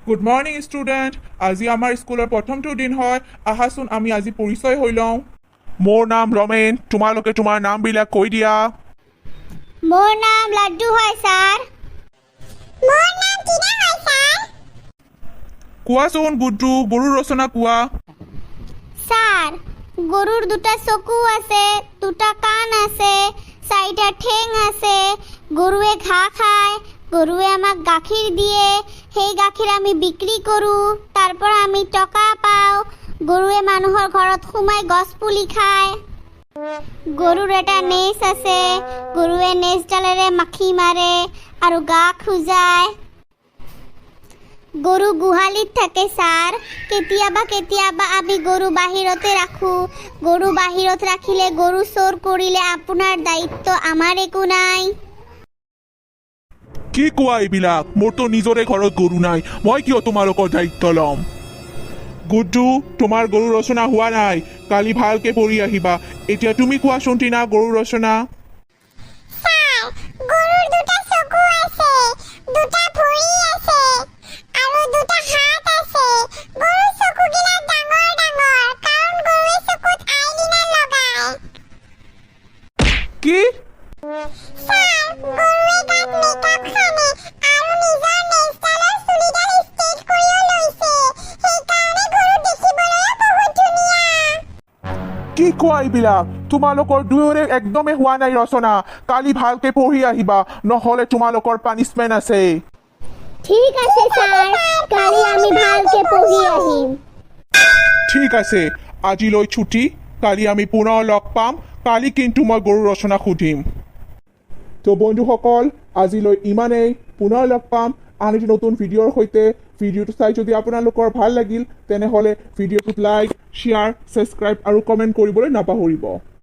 Good morning student. আজি আমাৰ স্কুলৰ প্ৰথমটো দিন হয়। আহাচোন আমি আজি পৰিচয় হৈ লওঁ। মোৰ নাম ৰমেন। তোমালোকে তোমাৰ নামবিলাক কৈ দিয়া। মোৰ নাম লাড্ডু হয় ছাৰ। মোৰ নাম টিনা হয় ছাৰ। কোৱাচোন গুড্ডু, গৰুৰ ৰচনা কোৱা। ছাৰ, গৰুৰ দুটা চকু আছে, দুটা কাণ আছে, চাৰিটা ঠেং আছে। গৰুৱে ঘাঁহ খায়, গৰুৱে আমাক গাখীৰ দিয়ে। সেই গাখীৰ আমি বিক্ৰী কৰোঁ, তাৰ পৰা আমি টকা পাওঁ। গৰুৱে মানুহৰ ঘৰত সোমাই গছ পুলি খায়। গৰুৰ এটা নেজ আছে, গৰুৱে নেজডালেৰে মাখি মাৰে আৰু গা খোজায়। গৰু গোহালিত থাকে ছাৰ। কেতিয়াবা আমি গৰু বাহিৰতে ৰাখোঁ। গৰু বাহিৰত ৰাখিলে গৰু চোৰ কৰিলে আপোনাৰ দায়িত্ব, আমাৰ একো নাই। কি কোৱা এইবিলাক? মোৰতো নিজৰে ঘৰত গৰু নাই, মই কিয় তোমালোকৰ দায়িত্ব ল'ম? গুড্ডু, তোমাৰ গৰুৰ ৰচনা হোৱা নাই, কালি ভালকে পঢ়ি আহিবা। এতিয়া তুমি কোৱাচোন টিনা, গৰুৰ ৰচনা। ছাৰ, গৰুৰ দুটা চকু আছে, দুটা ভৰি আছে আৰু দুটা হাত আছে। গৰুৰ চকুগিলা ডাঙৰ ডাঙৰ, কাৰণ গৰুৱে চকুত আইলিনা লগায়। কি? ছাৰ, গৰুৱে গাত মেকআপ সানে আৰু নিজৰ নেজডালৰ চুলিডাল ষ্ট্ৰেইট কৰিও লৈছে। সেইকাৰণে গৰু দেখিবলৈও বহুত ধুনীয়া। কি কোৱা এইবিলাক? তোমালোকৰ দুয়োৰে একদমেই হোৱা নাই ৰচনা। কালি ভালকে পঢ়ি আহিবা, নহ'লে তোমালোকৰ পানিছমেণ্ট আছে। ঠিক আছে ছাৰ, কালি আমি ভালকে পঢ়ি আহিম। ঠিক আছে, আজিলৈ ছুটি। কালি আমি পুনৰ লগ পাম। কালি কিন্তু মই গৰুৰ ৰচনা সুধিম। তো বন্ধুসকল, আজিলৈ ইমানেই। পুনৰ লগ পাম আন এটি নতুন ভিডিঅ'ৰ সৈতে। ভিডিঅ'টো চাই যদি আপোনালোকৰ ভাল লাগিল, তেনেহ'লে ভিডিঅ'টোত লাইক, শ্বেয়াৰ, ছাবস্ক্ৰাইব আৰু কমেণ্ট কৰিবলৈ নাপাহৰিব।